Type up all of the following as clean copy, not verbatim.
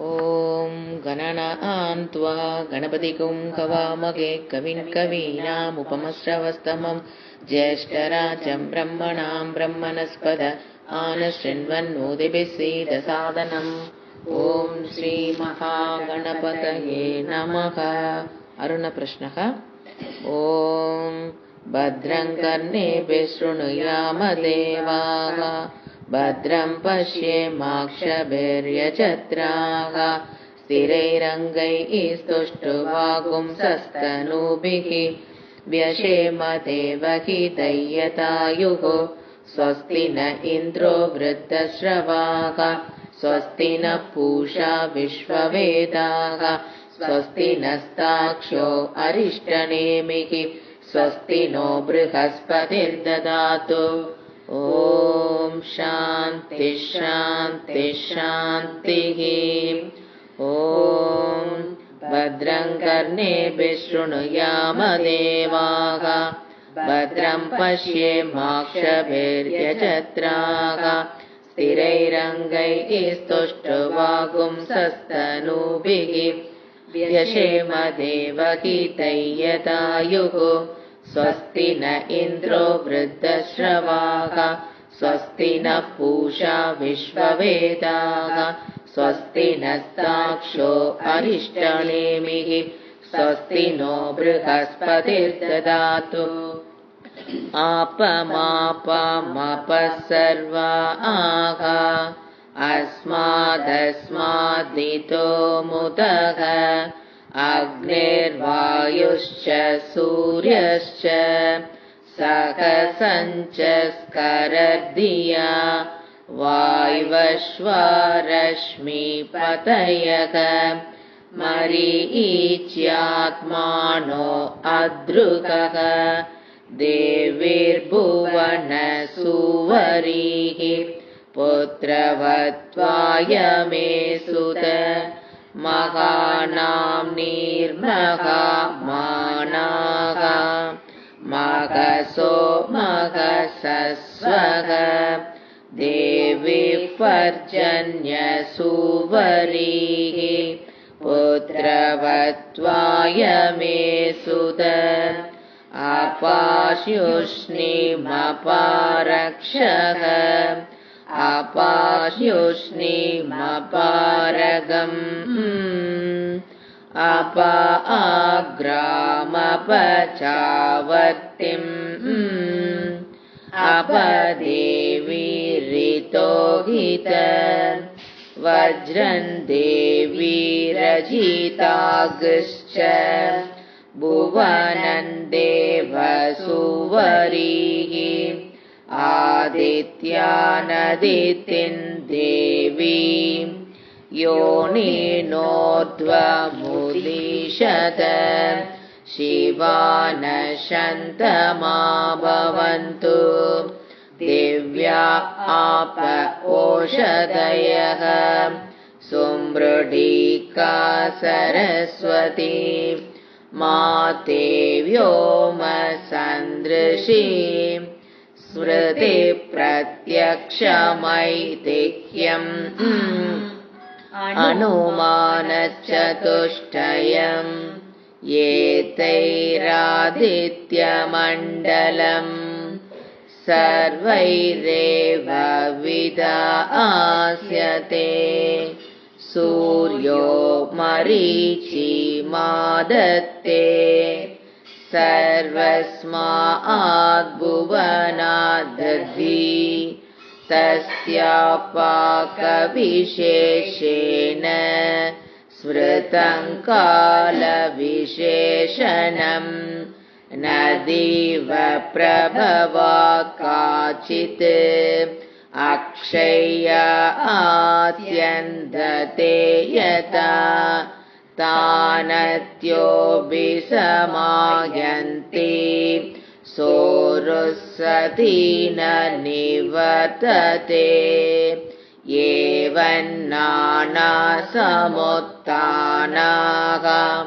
ॐ गणनान्त्वा गणपतिगुं कवामहे कविं कवीनामुपमश्रवस्तमं ज्येष्ठराजं ब्रह्मणां ब्रह्मणस्पद आनशृण्वन्नोतिभिस्सीदसादनम्। ॐ श्रीमहागणपतये नमः। अरुणप्रश्नः। ॐ भद्रं कर्णेभिः शृणुयाम देवाः, भद्रं पश्येमाक्षभिर्यजत्राः, स्थिरैरङ्गैः स्तुष्टुवागुंसस्तनूभिः, व्यशेम देवहितं यदायुः। स्वस्ति न इन्द्रो वृद्धश्रवाः, स्वस्ति नः पूषा विश्ववेदाः, स्वस्ति नस्ताक्ष्यो अरिष्टनेमिः, स्वस्ति नो बृहस्पतिर्ददातु। ॐ शान्ति शान्ति शान्तिः। ॐ भद्रं कर्णेभिः शृणुयाम देवाः, भद्रं पश्येमाक्षभिर्यजत्राः, स्थिरैरङ्गैः स्तुष्टुवागुंसस्तनूभिः, व्यशेम देवहितं यदायुः। स्वस्ति न इन्द्रो वृद्धश्रवाः, स्वस्ति नः पूषा विश्ववेदाः, स्वस्ति नस्ताक्ष्यो अरिष्टनेमिः, स्वस्ति नो बृहस्पतिर्ददातु। आपमापमपस्सर्वाः, अस्मादस्मादितो मुदः, अग्निर्वायुश्च सूर्यश्च सकसञ्चस्करद्धिया, वायवश्वारश्मिपतयः, मरीच्यात्मानो अद्रुकः, देवीर्भुवनसुवरीः, पुत्रवत्वायमे सुत, महानाम्नीर्महामानाः, मघसो मघसस्वः, देवी पर्जन्यसुवरीः, पुत्रवत्वायमे सुत, अपास्युष्णीमपारक्षः, अपास्युष्णीमपारगम्, अपाग्रामपचावर्तिम्, अपदेवीरितोहित, वज्रं देवीरजितागश्च, भुवनं देवसुवरीः, आदित्यानदितिं देवी, योनिनोर्ध्वमुदिशत, शिवानशन्तमा भवन्तु, दिव्या आप ओषधयः, सुमृढीका सरस्वती, माते व्योमसन्दृशी, स्मृतिप्रत्यक्षमैतिह्यम्, अनुमानचतुष्टयम्, एतैरादित्यमण्डलम्, सर्वैरेव विदास्यते, सूर्यो मरीचिमादत्ते, सर्वस्माद्भुवनादधि, तस्यापाकविशेषेण स्मृतं कालविशेषणम्, नदीव प्रभवा काचित्, अक्षय्या आत्यन्दते यथा, तानत्योऽभिसमायन्ति, सोरुसती न निवर्तते, एवं नानासमुत्थानाः,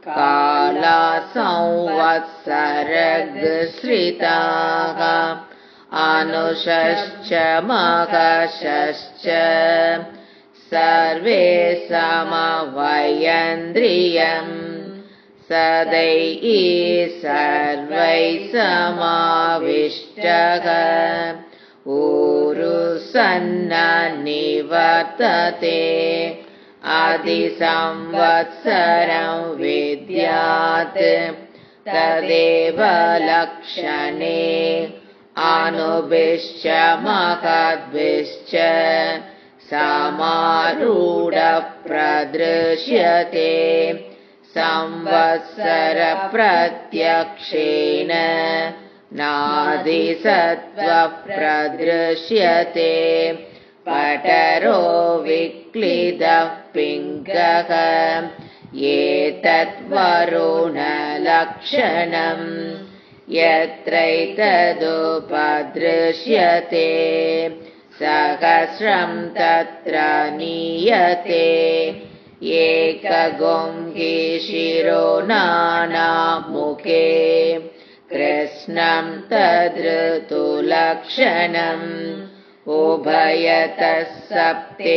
काला संवत्सरगश्रिताः, अनुषश्च मघशश्च, सर्वे समवयन्द्रियम् सदैः सर्वैः समाविष्टः ऊरुसन्ननिवर्तते अधिसंवत्सरं विद्यात् तदेव लक्षणे अनुभिश्च महद्भिश्च समारूढः प्रदृश्यते संवत्सरप्रत्यक्षेण नादिसत्त्वः प्रदृश्यते पटरो विक्लिदः पिङ्गः एतद्वरुणलक्षणम् यत्रैतदुपदृश्यते सहस्रं तत्र नीयते एकगुंहिशिरो नानामुखे कृष्णं तदृतुलक्षणम् उभयतः सप्तेन्द्रियाणि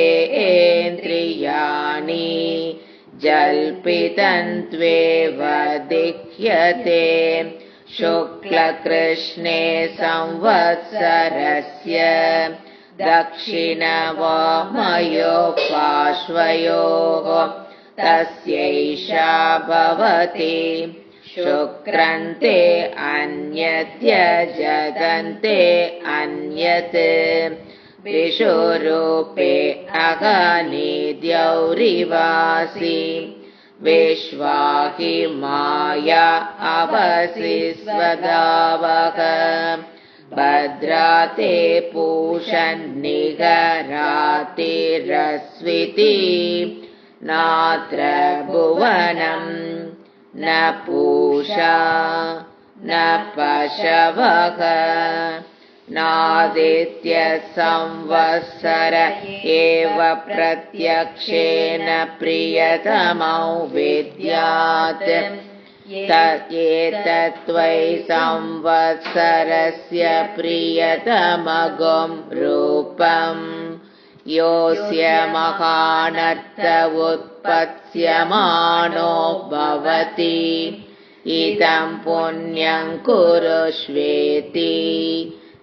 जल्पितन्त्वेव दिह्यते शुक्लकृष्णे संवत्सरस्य दक्षिणवामयोः पार्श्वयोः तस्यैषा भवति शुक्रन्ते अन्यत्यजदन्ते अन्यत् विषुरूपे अगनिद्यौरिवासि विश्वाहि माया अवसि स्वधावः भद्राते पूषन्निगरातिरस्विति नात्र भुवनं न पूषा न पशवः नादित्यसंवत्सर एव प्रत्यक्षेण प्रियतमौ विद्यात् एतत्त्वै संवत्सरस्य प्रियतमगुं रूपम् योऽस्य महानर्त उत्पत्स्यमानो भवति इदं पुण्यं कुरुष्वेति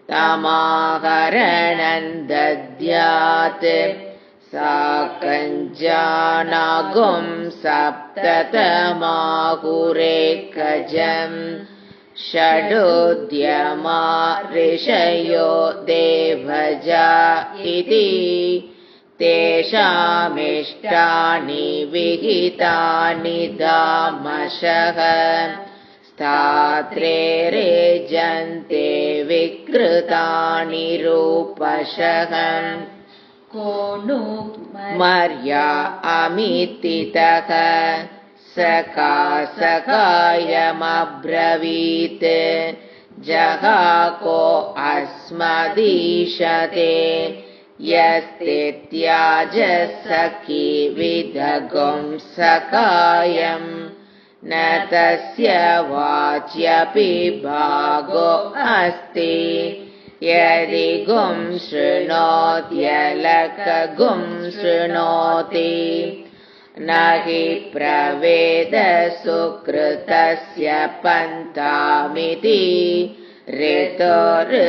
तमाहरणं दद्यात् साकञ्जानागुं सप्ततमाहुरेकजम् षडुद्यमा ऋषयो देवजा इति तेषामिष्टानि विहितानि दामशः स्थात्रे रेजन्ते विकृतानि रूपशः को नु मर्या अमितितः सकायमब्रवीत् जहाको अस्मदीशते यस्तेत्याजसखी विदगुं सकायम् न तस्य वाच्यपि भागो अस्ति यदि गुं शृणोत्यलकगुं शृणोति न हि प्रवेद सुकृतस्य पन्थामिति ऋतुनानुद्यमानः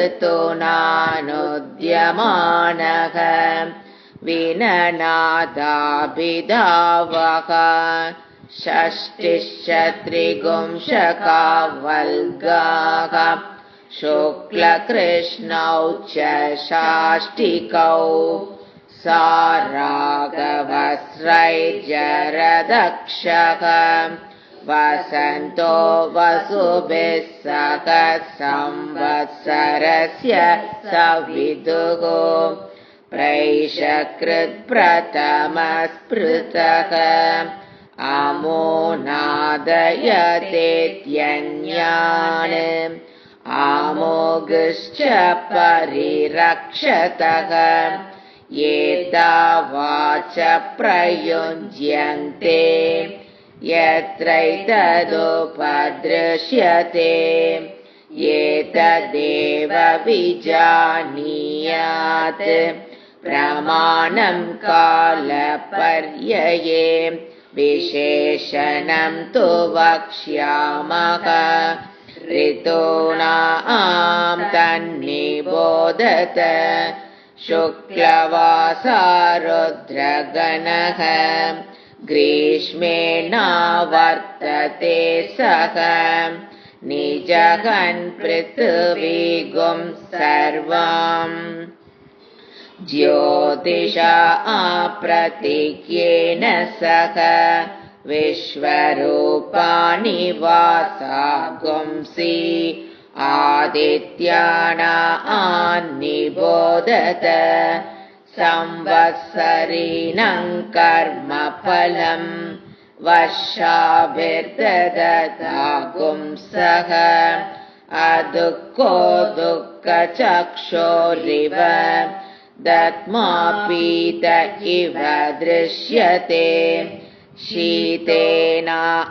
विननादाभिधावः षष्टिश्च त्रिगुंशकावल्गाः शुक्लकृष्णौ च षाष्टिकौ सा रागवस्रैर्जरदक्षः वसन्तो वसुभिः सह संवत्सरस्य सविदुः प्रैषकृत्प्रथमस्पृतः अमो नादयतेत्यन्यान् आमोघश्च परिरक्षतः एतावाच प्रयुञ्ज्यन्ते यत्रैतदुपदृश्यते एतदेव विजानीयात् प्रमाणं कालपर्यये विशेषणं तु वक्ष्यामः ऋतूनां तन्निबोधत शुक्लवासा रुद्रगणः ग्रीष्मेणावर्तते सः निजगन् पृथिवीगुं सर्वाम् ज्योतिषा प्रतीक्येन सह विश्वरूपाणि वासा गुंसि आदित्यानान्निबोधत संवत्सरिणं कर्मफलं वर्षाभिर्ददता गुंसः अदुःखो दुःखचक्षुरिव दत्मापीत इव दृश्यते शीतेन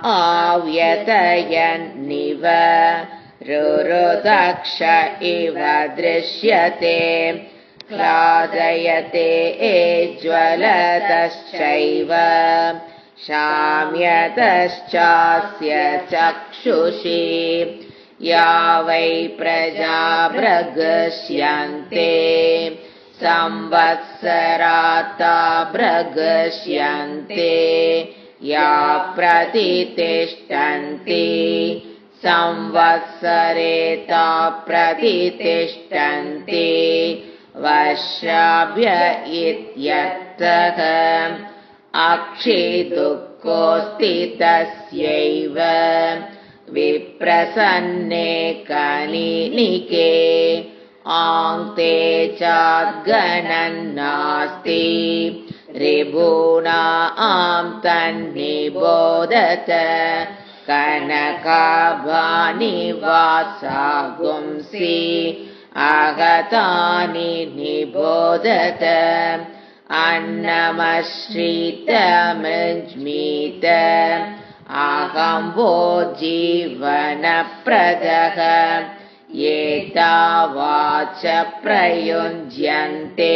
आव्यतयन्निव रुरुदक्ष इव दृश्यते ह्लादयते ज्वलतश्चैव शाम्यतश्चास्य चक्षुषि या वै प्रजा भ्रगस्यन्ते संवत्सराता भ्रगस्यन्ते या प्रतितिष्ठन्ति संवत्सरेता प्रतितिष्ठन्ति वर्षाभ्य इत्यर्थः अक्षिदुःखोऽस्ति तस्यैव विप्रसन्ने कनिनिके आङ्ते चाद्गणन्नास्ति ऋभूणां तन्निबोधत कनकाभानि वासा गुंसि आगतानि निबोधत अन्नमश्रितमज्मीत अहं जीवनप्रदः एतावाच प्रयुञ्ज्यन्ते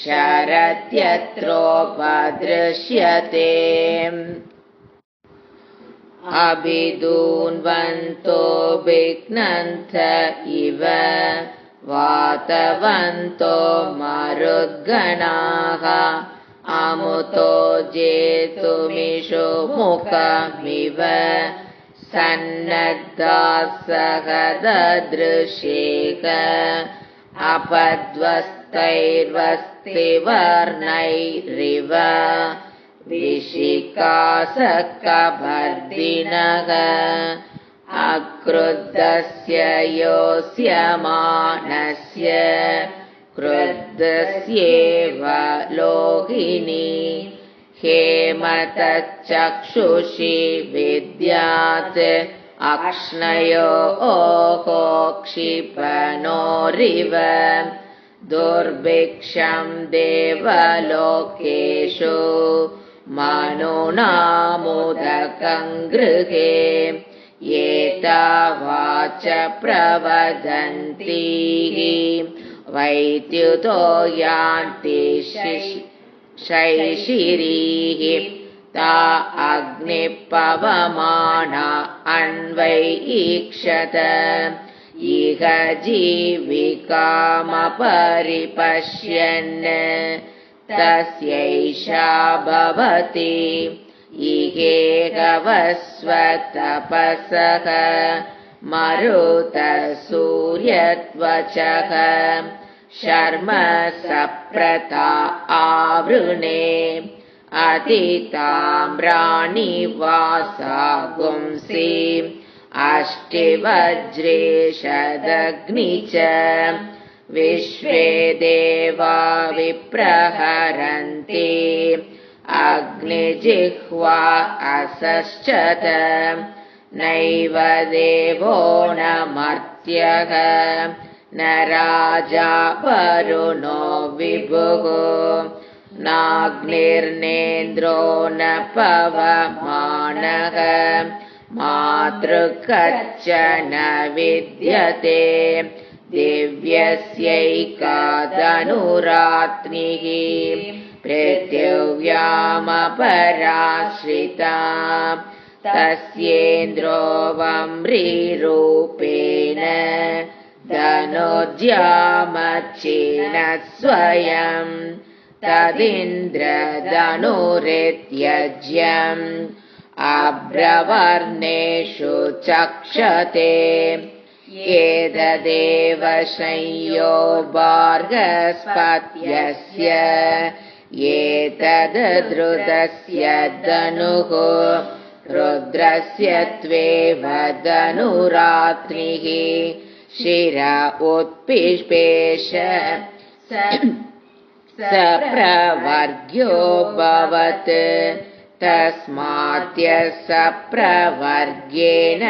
शरत्यत्रोपदृश्यते अभिधून्वन्तो विघ्नन्त इव वातवन्तो मरुद्गणाः अमुतो जेतुमिषु मुखमिव सन्नद्धाः ददृशेक अपद्वस्तैर्वस्तिवर्णैरिव विशिकासकभर्दिनः अक्रुद्धस्य योऽस्यमानस्य क्रुद्धस्येव लोहिनी हेमतच्चक्षुषि विद्यात् अक्ष्णयोः क्षिपणोरिव दुर्भिक्षं देवलोकेषु मनुनामुदकं गृहे एतावाच प्रवदन्ति वैद्युतो यान्ति शैशिरीः ता अग्निपवमाना अन्वैक्षत इह जीविकामपरिपश्यन् तस्यैषा भवति इहेगवस्वतपसः मरुतसूर्यत्वचः शर्म सप्रता आवृणे अतिताम्राणि वासा गुंसि अष्टिवज्रेषदग्नि च विश्वे देवा विप्रहरन्ति अग्निजिह्वा असश्चत नैव देवो न मर्त्यः न राजा वरुणो विभुः नाग्निर्नेन्द्रो न पवमानः मातृकच्च न विद्यते दिव्यस्यैकादनुरात्निः पृथिव्यामपराश्रिता तस्येन्द्रो वम्रीरूपेण धनुर्ज्यामच्छिन्न स्वयं तदिन्द्रधनुरित्यज्यम् अब्रवर्णेषु चक्षते एतदेव संयो भार्गस्पत्यस्य एतद्रुदस्य धनुः रुद्रस्य त्वेव धनुरात्निः शिर उत्पिपेश स प्रवर्ग्यो भवत् तस्माद्यस प्रवर्गेण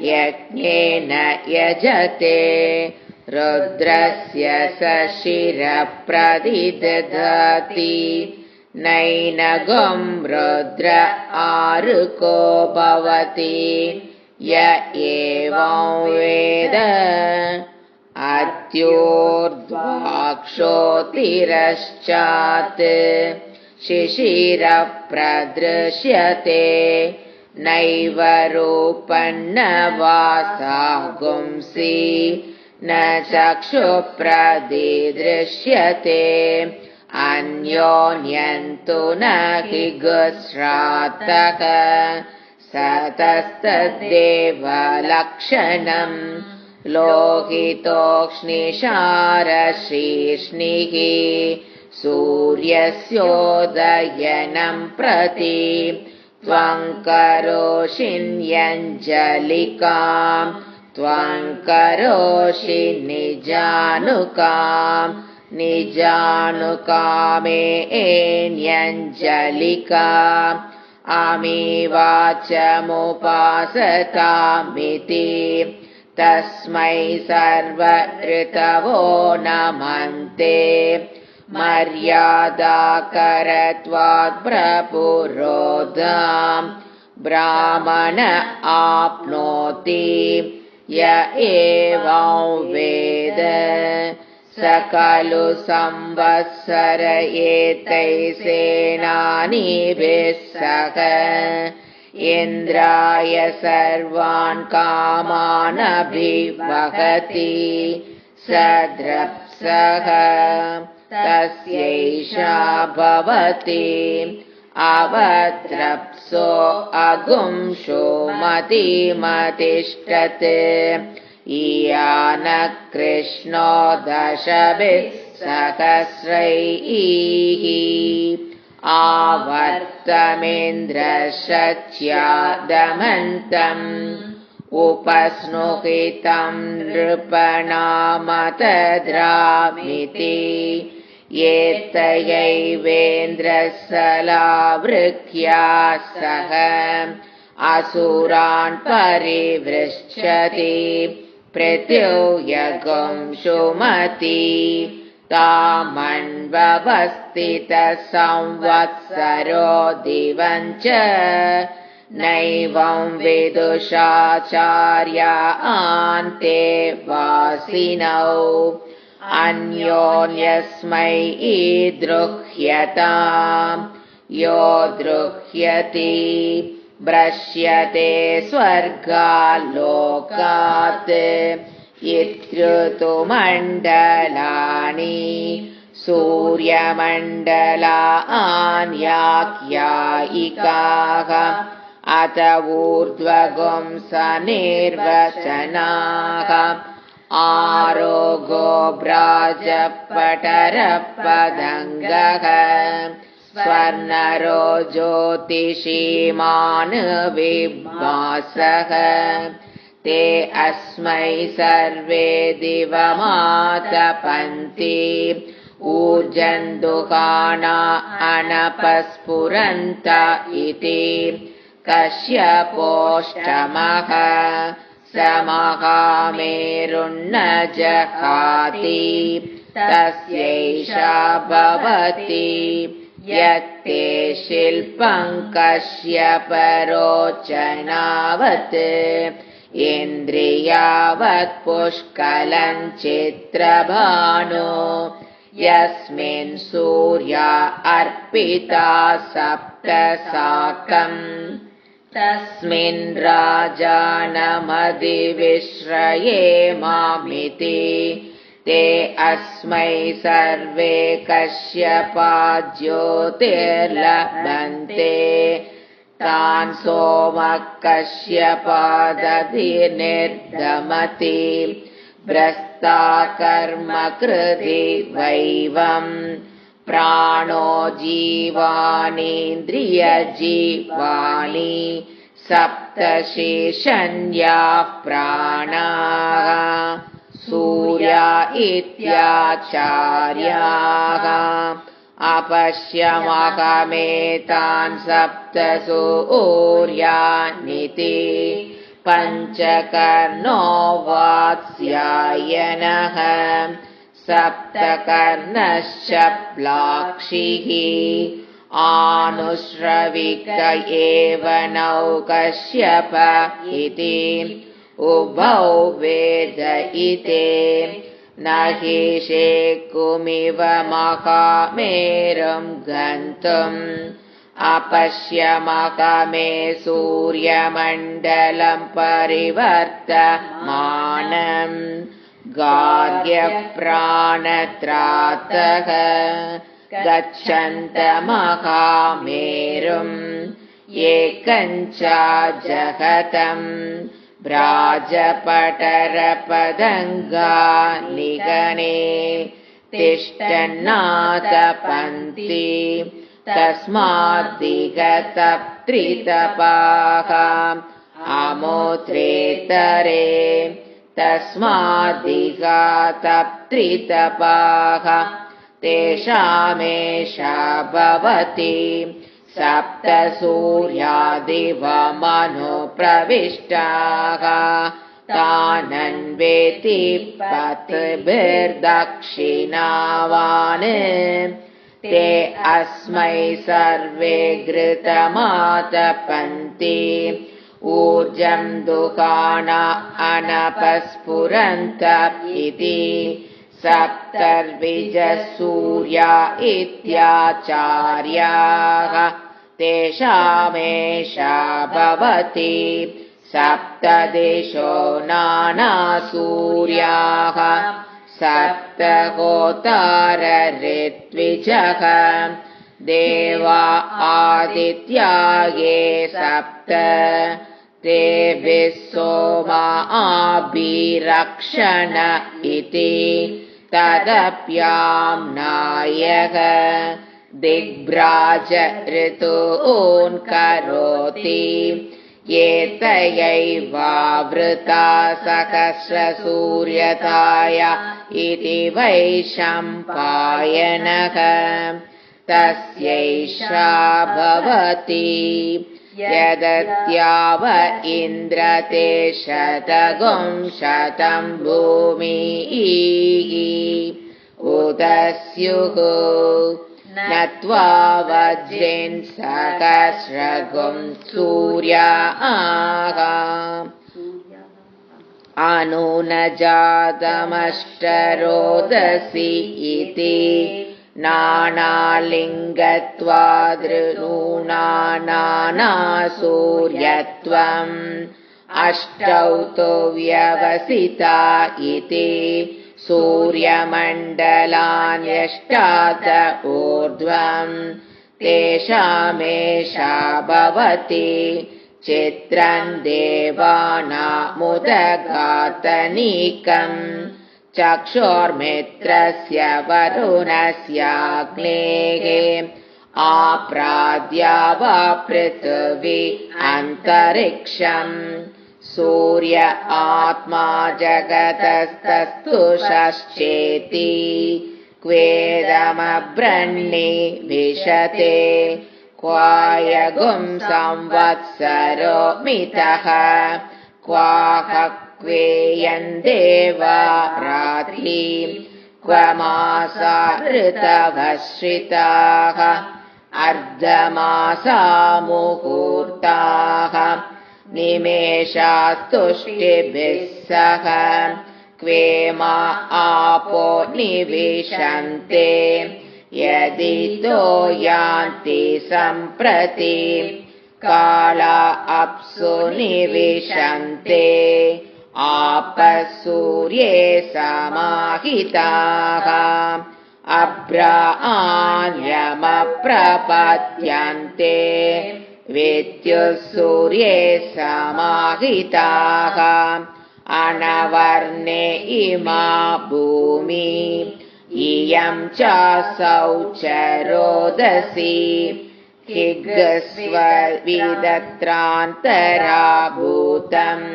यज्ञेन यजते रुद्रस्य स शिरप्रतिदधाति नैनगं रुद्र आरुको भवति य एवं वेद अत्यूर्ध्वाक्षोतिरश्चात् शिशिरप्रदृश्यते नैव रूपन्न वासा गुंसि न चक्षुप्रदिदृश्यते अन्योन्यन्तु न हि गुस्रातः सतस्तद्देवलक्षणम् लोहितोक्ष्णिशारशीर्ष्णिः सूर्यस्योदयनं प्रति त्वं करोषिण्यञ्जलिकां त्वं करोषि निजानुकां निजानुकामेऽन्यञ्जलिकाम् अमीवाचमुपासतामिति तस्मै सर्व ऋतवो नमन्ते मर्यादाकरत्वात् प्रपुरोधां ब्राह्मण आप्नोति य एवं वेद स खलु संवत्सर एतैसेनानीभिः सह इन्द्राय सर्वान् कामान् अभिवहति स द्रप्सः तस्यैषा भवति अवद्रप्सो अगुंशो मतिमतिष्ठत् इयान कृष्णो दशभिः सहस्रैः आवर्तमेन्द्रशच्यादमन्तम् उपस्नुहितं नृपणामतद्रामिति एतयैवेन्द्रसलावृख्या सह असुरान् परिवृश्चति पृथिव्यगं सुमति तामन्ववस्थितः संवत्सरो दिवञ्च नैवं विदुषाचार्या आन्ते वासिनौ अन्योन्यस्मै द्रुह्यताम् यो द्रुह्यति भ्रश्यते स्वर्गाल्लोकात् इत्युतुमण्डलानि सूर्यमण्डलान्याख्यायिकाः अत ऊर्ध्वगुंसनिर्वचनाः आरोगो भ्राजपटरपदङ्गः स्वर्णरो ज्योतिषीमान् विभासः ते अस्मै सर्वे दिवमातपन्ति ऊर्जन्दुकाना अनपस्फुरन्त इति कश्यपोष्टमः स महामेरुन्न जहाति तस्यैषा भवति यत्ते शिल्पं कश्यपरोचनावत् इन्द्रियावत् पुष्कलम् चित्रभानो यस्मिन् सूर्या अर्पिता सप्त साकम् तस्मिन् राजानमधिविश्रये मामिति ते अस्मै सर्वे कश्यपाज्योतिर्लभन्ते तान् सोमः कश्यपादधिर्निर्गमति भ्रष्टाकर्म कृधि वैवम् प्राणो जीवानीन्द्रियजीवानि सप्तशेषण्याः प्राणाः सूर्या इत्याचार्याः अपश्यमहमेतान् सप्तसूर्यानिति पञ्चकर्णो वात्स्यायनः सप्तकर्णश्च प्लाक्षिः आनुश्रविक एव नौ कश्यप इति उभौ वेद इते न हि शेकुमिव महामेरुं गन्तुम् अपश्यमहमे सूर्यमण्डलं परिवर्तमानम् गार्ग्यप्राणत्रातः गच्छन्तमहामेरुम् एकञ्च जगतम् भ्राजपटरपदङ्गा निगणे तिष्ठन्नातपन्ति तस्माद्दिगतप्त्रितपाः अमोत्रेतरे तस्माद्दिगातप्त्रितपाः तेषामेषा भवति सप्तसूर्यादिवमनुप्रविष्टाः तानन्वेति पतिभिर्दक्षिणावान् ते अस्मै सर्वे घृतमातपन्ति ऊर्जं दुहान अनपस्फुरन्त इति सप्तर्विजसूर्या इत्याचार्याः तेषामेषा भवति सप्तदिशो नानासूर्याः सप्तहोतार ऋत्विजः देवा आदित्या ये सप्त तेभिः सोमा आभिरक्षण इति तदप्याम्नायः दिग्भ्राज ऋतून् करोति एतयैवावृता सहस्रसूर्यताय इति वैशम्पायनः तस्यैषा भवति यदत्याव इन्द्रते शतगुं शतं भूमिः उदस्युः नत्वा वज्रेन् सहस्रगुं सूर्याः अनुनजातमष्टरोदसी इति नानालिङ्गत्वादृनूनानासूर्यत्वम् अष्टौ तु व्यवसिता इति सूर्यमण्डलान्यष्टात् ऊर्ध्वम् तेषामेषा भवति चित्रम् देवानामुदघातनीकम् चक्षुर्मित्रस्य वरुणस्याग्नेः आप्राद्या पृथिवी अन्तरिक्षम् सूर्य आत्मा जगतस्तस्तुषश्चेति क्वेदमब्रह्मणि विशते क्वायगुं संवत्सरो मितः क्वाह क्वेयन् देवा रात्रि क्व मासा ऋतवश्रिताः अर्धमासा मुहूर्ताः निमेषास्तुष्टिभिः सह क्वेमा आपो निविशन्ते यदितो यान्ति सम्प्रति काला अप्सु निविशन्ते आपः सूर्ये समाहिताः अभ्रान्यमप्रपद्यन्ते विद्युः सूर्ये समाहिताः अनवर्णे इमा भूमि इयं चासौ च रोदसी हिग्स्वविदत्रान्तरा भूतम्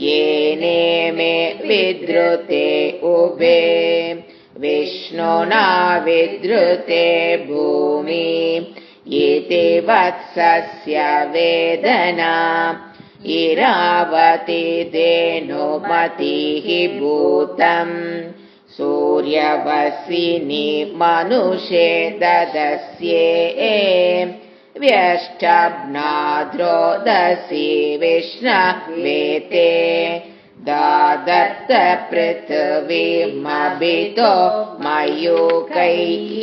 येने मे विद्रुते उभे विष्णुना विद्रुते भूमि इति वत्सस्य वेदना इरावती धेनुमतिः भूतम् सूर्यवसिनि मनुषे ददस्ये व्यष्टब्नाद्रोदसी विष्णवेते दादत्त पृथिवीमभितो मयूकैः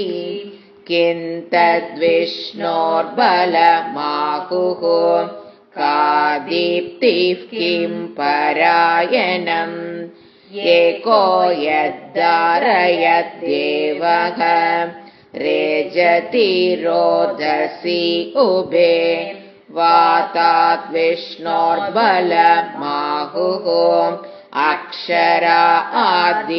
किन्तद्विष्णोर्बलमाहुः का दीप्तिः किं परायणम् एको यद्धारयद्देवः रेजति रोदसी उभे वातात् विष्णोर्बलमाहुः अक्षरा आदीप्तिरुच्यते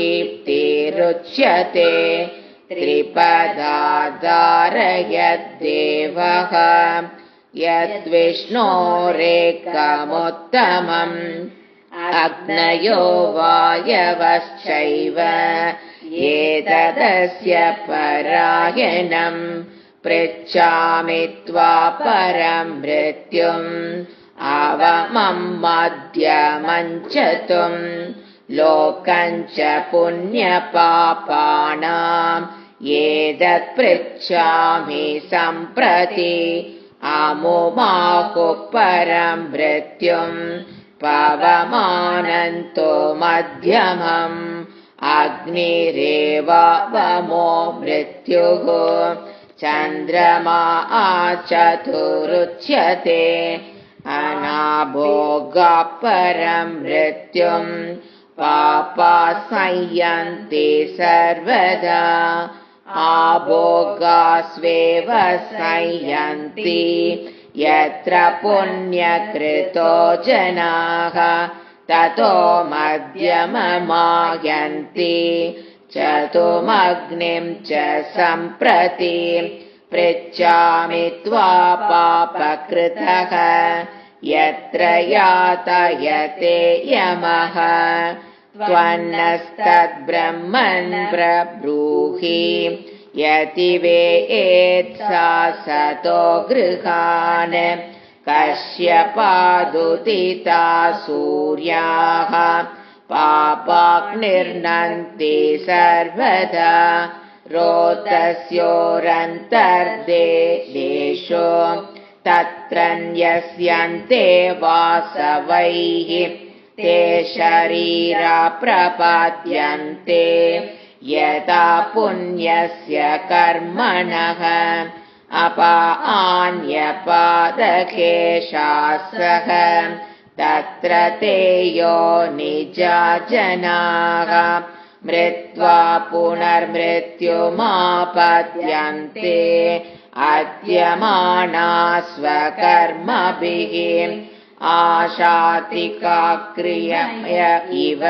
त्रिपदाधारयद्देवः यद्विष्णोरेकमुत्तमम् अग्नयो वायवश्चैव एतदस्य परायणम् पृच्छामि त्वा परं मृत्युम् अवमं मध्यमञ्चतुम् लोकञ्च पुण्यपापानाम् एतत् पृच्छामि सम्प्रति अमुमाहुः परं मृत्युम् पवमानन्तो मध्यमम् अग्निरेवावमो मृत्युः चन्द्रमा चतुरुच्यते अनाभोगा परं मृत्युम् पापा संयन्ति सर्वदा आभोगा स्वेव संयन्ति यत्र पुण्यकृतो जनाः ततो मध्यममायन्ति चतुमग्निं च सम्प्रति पृच्छामि त्वा पापकृतः यत्र यातयते यमः त्वन्नस्तद्ब्रह्मन् प्रब्रूहि यतिवेत्सा सतो गृहान् कश्यपादुदिता सूर्याः पापाग्निर्नन्ति सर्वदा रोतस्योरन्तर्देशो तत्रन्यस्यन्ते वासवैः ते शरीरा प्रपद्यन्ते यथा पुण्यस्य कर्मणः अपान्यपादकेशासः तत्र ते यो निजा जनाः मृत्वा पुनर्मृत्युमापद्यन्ते अद्यमाना स्वकर्मभिः आशातिकाक्रियय इव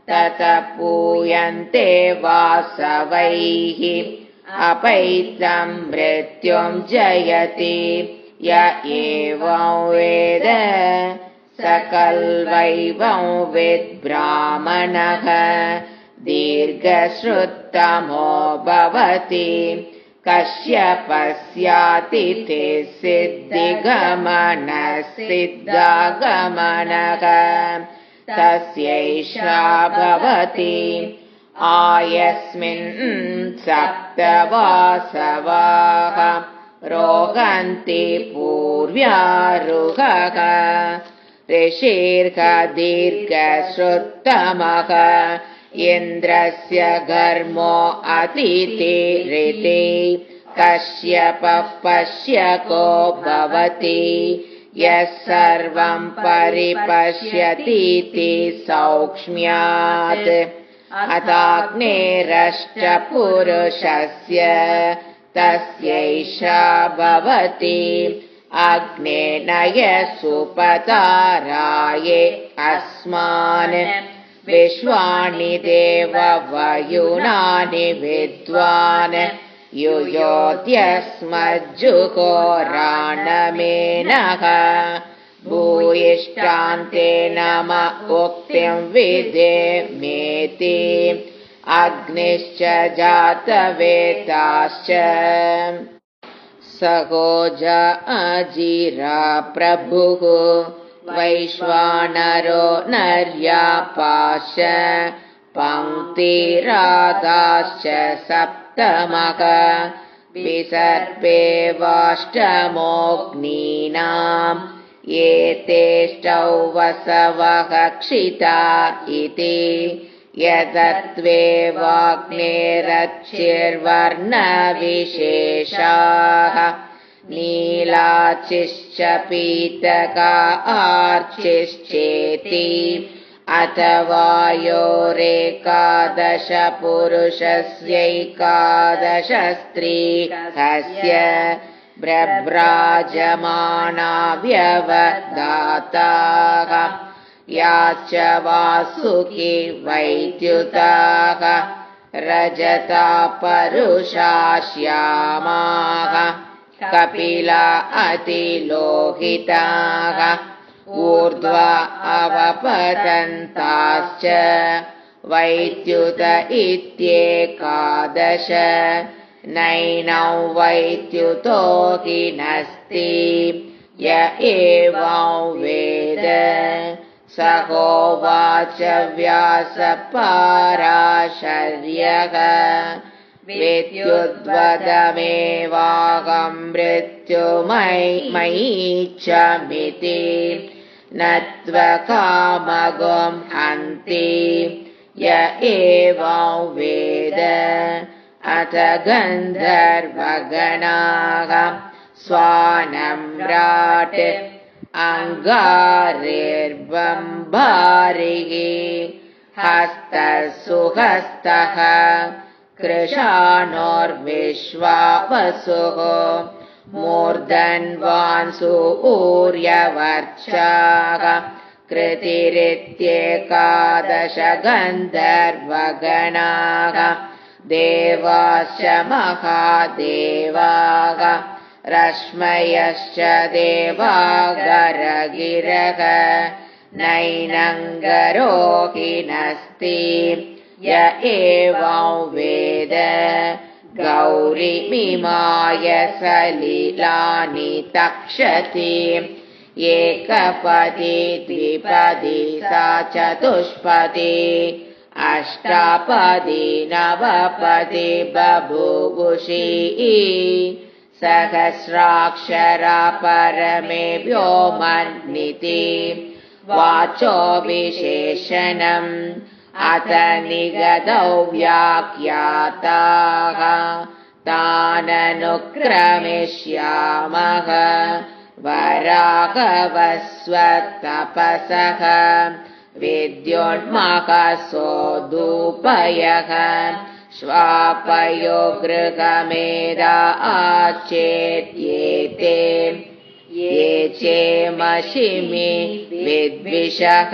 ततः पूयन्ते वासवैः अपैतं मृत्युं जयति य एवं वेद सकलवैवं विद्ब्राह्मणः दीर्घश्रुतमो भवति कश्यपस्यातिथे सिद्धिगमनः तस्यैषा भवति आयस्मिन् सप्तवासवाः रोहन्ति पूर्व्यारुहः ऋषिर्ह दीर्घश्रुत्तमः इन्द्रस्य घर्मो अतिथिरिति कश्यपः पश्यको भवति यः सर्वं परिपश्यतीति सौक्ष्म्यात् अथाग्नेरश्च पुरुषस्य तस्यैषा भवति अग्नेनय सुपताराये अस्मान् विश्वानि देववयुनानि विद्वान् युयोत्यस्मज्जुहोराणमेनः भूयिष्ठान्ते नम उक्तिं विधेमेति अग्निश्च जातवेदाश्च सहोज अजिरा प्रभुः वैश्वानरो नर्यापाश पङ्क्तिरादाश्च सप्तमः विसर्पेवाष्टमोऽग्नीनाम् एतेष्टौ वसवः क्षिता इति यदत्वेवाग्नेरच्चिर्वर्णविशेषाः नीलाचिश्च पीतका आर्चिश्चेति अथवा योरेकादश पुरुषस्यैकादश स्त्रीहस्य ब्रभ्राजमाना व्यवदाताः याश्च वासुकी वैद्युताः रजता परुषा श्यामाः कपिला अतिलोहिताः ऊर्ध्वा अवपतन्ताश्च वैद्युत इत्येकादश नैनौ वैद्युतो हि नस्ति य एवं वेद स होवाच व्यासपाराशर्यः विद्युद्वदमेवाहं मृत्युमयीच्छमिति न त्वकामगुं हन्ति य एवं वेद अथ गन्धर्वगणाः स्वानम्राट् अङ्गारिर्बम्बारिः हस्तसुहस्तः कृशाणोर्विश्वावसुः मूर्धन्वांसु ऊर्यवर्चाः कृतिरित्येकादश गन्धर्वगणाः देवाश्च महादेवाः रश्मयश्च देवागरगिरः नैनङ्गरो हि नस्ति य एवं वेद गौरीमिमाय सलिलानि तक्षति एकपदी द्विपदी सा चतुष्पदी अष्टापदी नवपदी बभूवुषी सहस्राक्षरा परमे व्योमन्निति वाचो विशेषणम् अथ निगदौ व्याख्याताः ताननुक्रमिष्यामः वराहवस्वतपसः विद्योन्महसोदूपयः श्वापयो गृहमेधा आचेत्येते ये चेमशिमि विद्विषः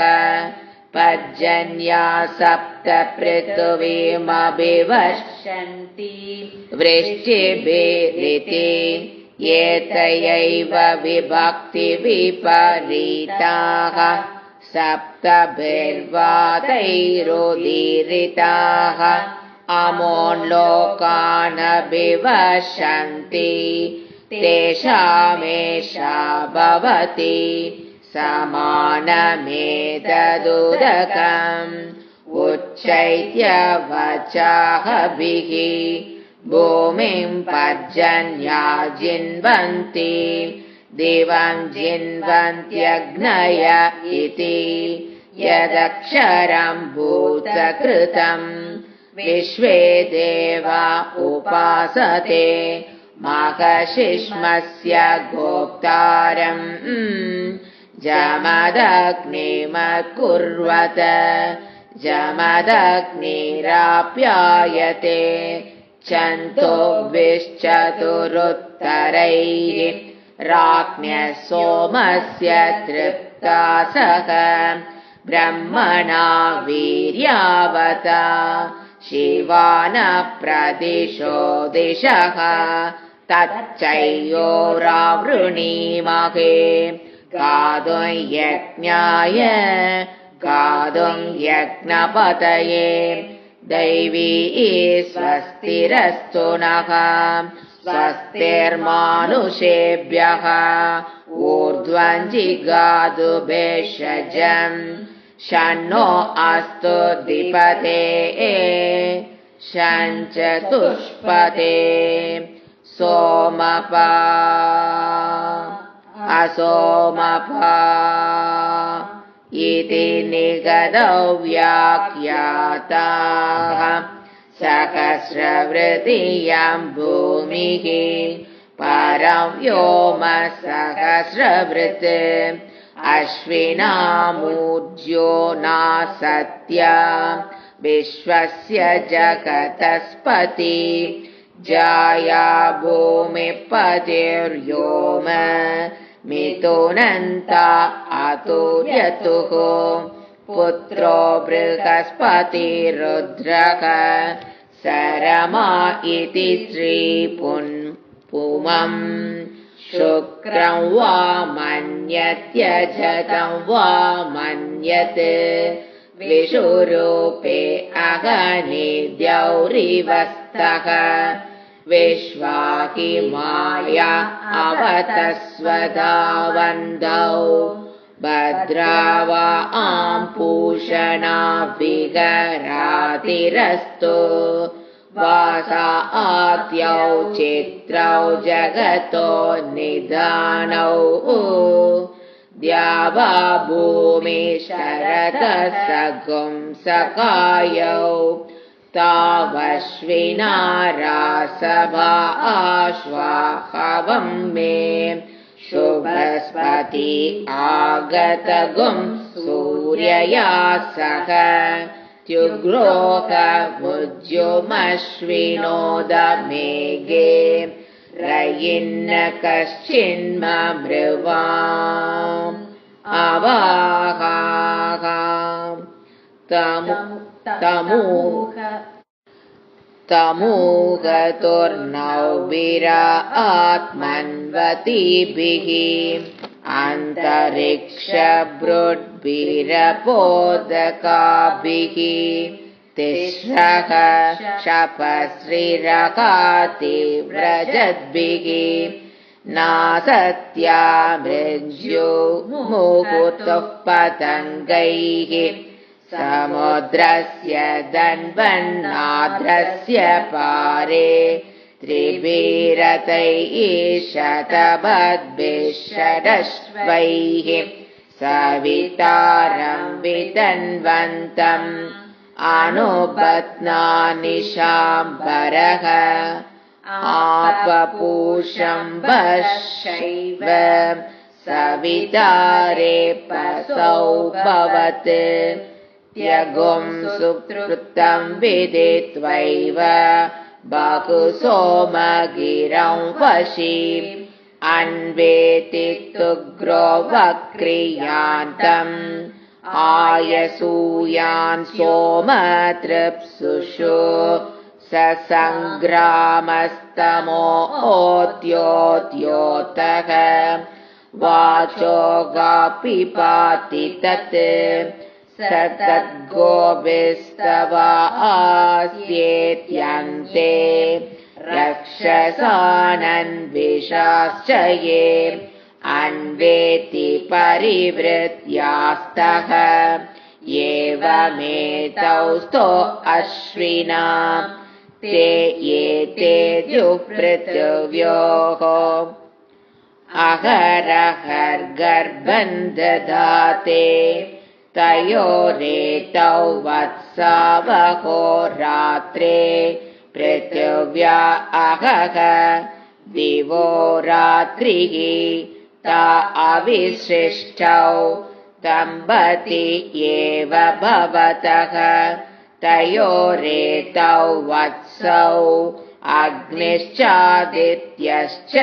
पर्जन्या सप्त पृथिवीमभिवर्षन्ति वृष्टिभिरिति एतयैव विभक्तिविपरीताः सप्तभिर्वातैरुदीरिताः अमोन्लोकानभिवर्षन्ति तेषामेषा भवति समानमेतदुदकम् उच्चैत्यवचाहभिः भूमिं पर्जन्या जिन्वन्ति दिवं जिन्वन्त्यग्नय इति यदक्षरं भूतकृतं विश्वे देवा उपासते माघशिष्मस्य गोप्तारम् जमदग्निमत्कुर्वत जमदग्निराप्यायते चन्तुभिश्चतुरुत्तरैः राज्ञः सोमस्य तृप्तासः ब्रह्मणा वीर्यावता शिवानप्रदिशो दिशः तच्चैयोरावृणीमहे गातुं यज्ञाय गातुं यज्ञपतये दैवी स्वस्तिरस्तु नः स्वस्तिर्मानुषेभ्यः ऊर्ध्वं जिगातु भेषजम् शन्नो अस्तु द्विपदे शञ्चतुष्पदे सोमपा असोमपा इति निगदौ व्याख्याताः सहस्रवृत्तियं भूमिः परं व्योम सहस्रवृत् अश्विनामूर्ज्यो नासत्य विश्वस्य जगतस्पति जाया भूमिपतिर्व्योम मिथुनन्ता अतुर्यतुः पुत्रो बृहस्पतिरुद्रः सरमा इति श्रीपुंमम् शुक्रं वा मन्यत्यजतं वा मन्यत् विषुरूपे अगनिद्यौरिवस्तः विश्वाहि माया अवतस्वदावन्दौ भद्रावा आम्पूषणा विगरातिरस्तु वासा आद्यौ चित्रौ जगतो निधानौ द्यावा भूमि शरदः सगुं सकायौ तावश्विना रासभा आश्वाहवं मे शुभस्पति आगतगुं सूर्यया सह त्युग्रोकमुज्युमश्विनोदमेघे रयिन्न कश्चिन्ममृवाम् अवाहाः तमूहतुर्नौभिरा आत्मन्वतीभिः अन्तरिक्षभृद्भिरपोदकाभिः तिस्रः शपश्रीरकातिव्रजद्भिः नासत्या मृज्युमुहुतुः पतङ्गैः समुद्रस्य दन्वन्नाद्रस्य पारे त्रिभिरतैः शतपद्भिः षडश्वैः सवितारं वितन्वन्तम् अनुबध्नानि शाम्बरः आपपूषं वशैव सवितारे पसौ भवत् त्यगुं सुपृतं विदित्वैव बहुसोमगिरं वशी अन्वेति तुग्रो वक्रियान्तम् आयसूयान् सोमतृप्सुषु ससङ्ग्रामस्तमोऽत्योत्योतः वाचो गापिपाति तत् स तद्गोभिस्तवा आस्येत्यन्ते रक्षसानन्विषाश्च ये अन्वेति परिवृत्यास्तः एवमेतौ स्तो अश्विना ते ये ते द्युपृथिव्योः अहरहर्गर्भं दधाते तयोरेतौ वत्सावहोरात्रे पृथिव्या अहः दिवो रात्रिः ता अविशिष्टौ दम्पती एव भवतः तयोरेतौ वत्सौ अग्निश्चादित्यश्च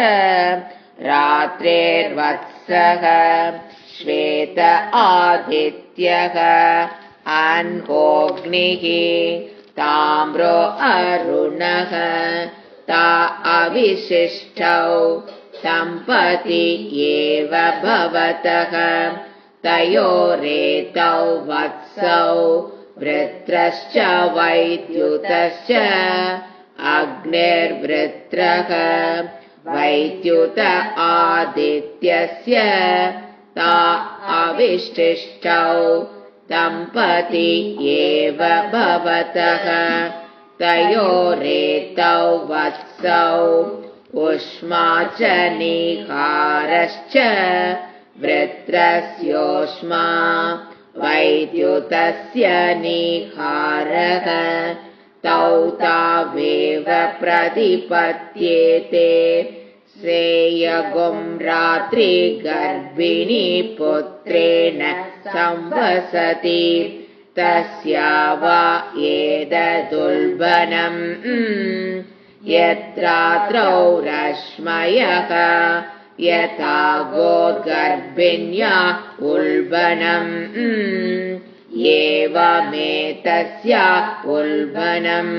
रात्रेर्वत्सः श्वेत आदित्यः अन्होऽग्निः ताम्रो अरुणः ता अविशिष्टौ दम्पती एव भवतः तयोरेतौ वत्सौ वृत्रश्च वैद्युतश्च अग्निर्वृत्रः वैद्युत आदित्यस्य ता अविशिष्टौ दम्पती एव भवतः तयोरेतौ वत्सौ उष्मा च निहारश्च वृत्रस्योष्मा वैद्युतस्य निहारः तौ तावेव प्रतिपद्येते श्रेयगुं रात्रिगर्भिणी पुत्रेण संवसति तस्या वा एतदुल्बनम् यत्रात्रौ रश्मयः यथा गोर्गर्भिण्या उल्बनम् एवमेतस्या उल्बनम्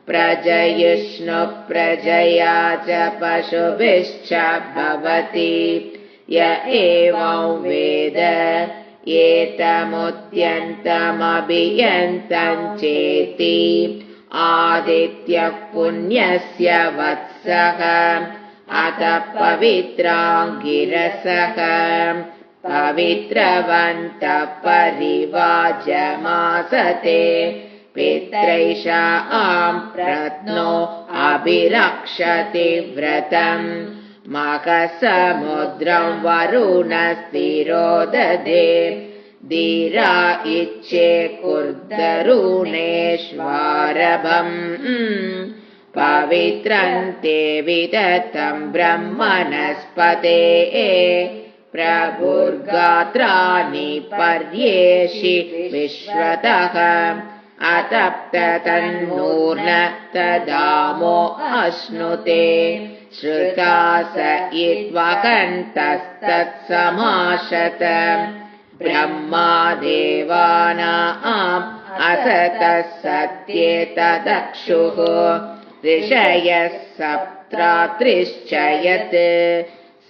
प्रजयिष्णु प्रजया च पशुभिश्च भवति य एवं वेद एतमुत्यन्तमभियन्तं चेति आदित्यः पुण्यस्य वत्सः अत पवित्राङ्गिरसः पवित्रवन्तः परिवाजमासते पित्रैषां प्रत्नो अभिरक्षति व्रतम् मखसमुद्रं वरुणस्थिरोदधे धीरा इच्छे कुर्दरुणेष्वारभम् पवित्रन्ते विदत्तं ब्रह्मणस्पते प्रभुर्गात्राणि पर्येषि विश्वतः अतप्ततन्नूर्न तदामो अश्नुते श्रुता स इत्वकन्तस्तत्समाशत ब्रह्मा देवानाम् असतः सत्येतदक्षुः ऋषयः सप्त्रात्रिश्च यत्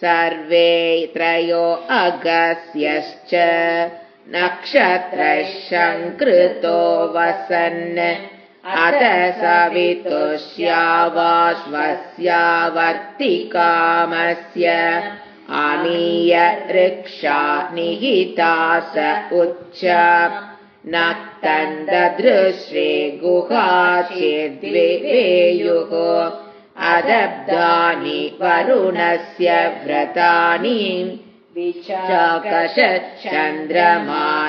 सर्वे त्रयो अगस्यश्च नक्षत्रः शङ्कृतो वसन् अत सवितुष्यावाश्वस्यावर्तिकामस्य आमीय ऋक्षा निहिता स उच्च नक्तन्ददृश्रे गुहाचिद्विवेयुः अदब्धानि वरुणस्य व्रतानि विचाकशचन्द्रमा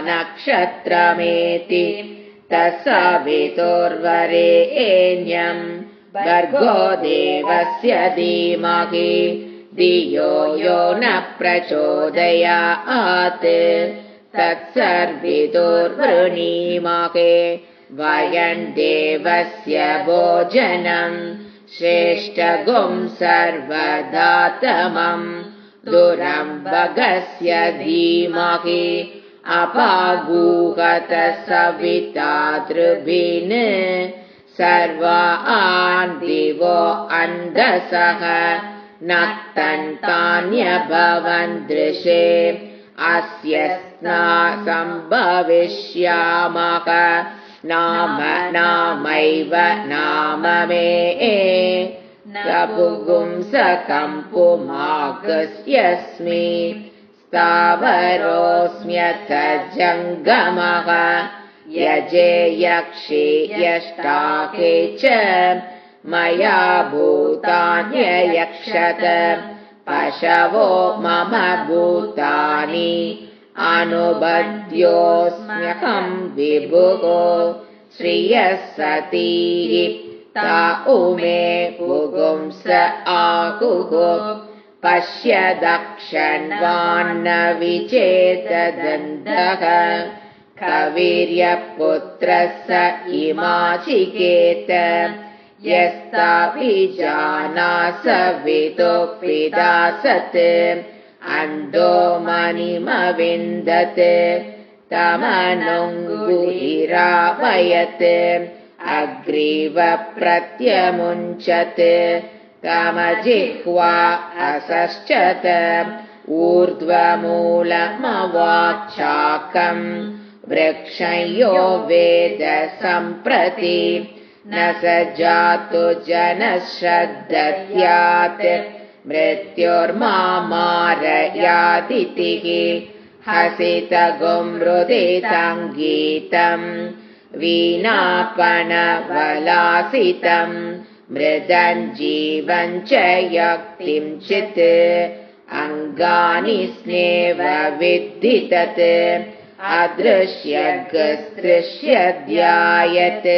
नक्षत्रमेति तत्सवितुर्वरेण्यम् भर्गो देवस्य धीमहि धियो यो न प्रचोदयात् तत्सर्वितुर्वृणीमहे वयं देवस्य भोजनम् श्रेष्ठगुं सर्वदातमम् दुरम्बगस्य धीमहि अपागूहत सवितातृभिन् सर्वान् दिवो अन्धसः नक्तन्तान्यभवन् दृशे अस्य स्ना सम्भविष्यामः नामैव नाम मे सपुगुंसकम्पुमागस्यस्मि स्थावरोऽस्म्यथ जङ्गमः यजे यक्षे यष्टाके च मया भूतान्ययक्षत पशवो मम भूतानि अनुबध्योऽस्म्यहं विभुः श्रियः सतीः ता उमे पुगुंस आहुः पश्य दक्षन्वान्न विचेतदन्तः कवीर्यपुत्रः स इमाचिकेत यस्ता विजानास विदुःपिदासत् अण्डो मणिमविन्दत् तमनुङ्गुहिरावयत् अग्रीव प्रत्यमुञ्चत् तमजिह्वा असश्चत ऊर्ध्वमूलमवाक्चाकम् वृक्षं यो वेद सम्प्रति न स जातु जनः श्रद्धत्यात् मृत्युर्मामारयादितिः हसितगुमृदितं वीणापणवलासितं मृदञ्जीवं च यक्तिं चित् अङ्गानि स्नेव विद्धि तत् अदृश्यगस्दृश्यध्यायत्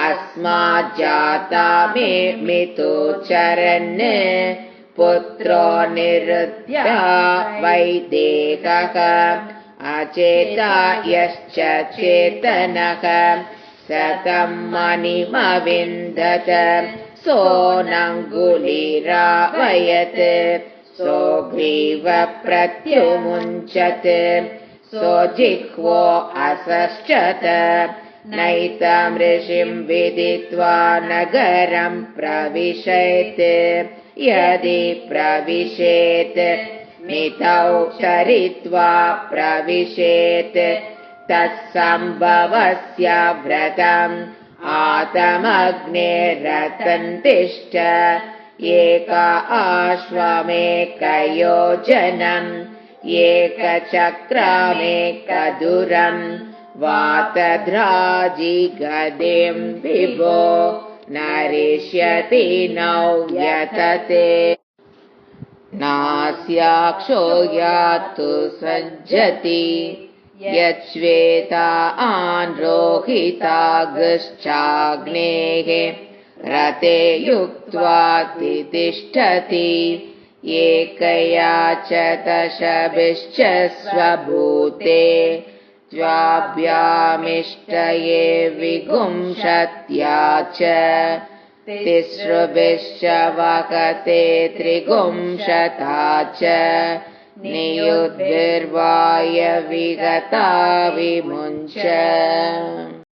अस्माज्जाता मे मितो चरन् पुत्रो निरुद्ध्या वैदेहः अचेता यश्च चेतनः सतं मणिमविन्दत सोऽनङ्गुलिरावयत् सोऽग्रीव प्रत्युमुञ्चत् सोऽजिह्वो असश्चत नैतं ऋषिं विदित्वा नगरं प्रविशेत् यदि प्रविशेत् मितौ चरित्वा प्रविशेत् तत्सम्भवस्य व्रतम् आतमग्नेरतन्तिष्ठ एक आश्वमेकयोजनम् एकचक्रमेकदुरम् वातध्राजिगदिं विभो नरिष्यति नौ यतते नास्याक्षो यातु सज्जति यच्छ्वेता आन्रोहितागश्चाग्नेः रते युक्त्वा तितिष्ठति एकया च दशभिश्च स्वभूते द्वाभ्यामिष्टये विगुंशत्या च तिसृभिश्च वकते त्रिगुंशता च नियुद्भिर्वाय विगता विमुञ्च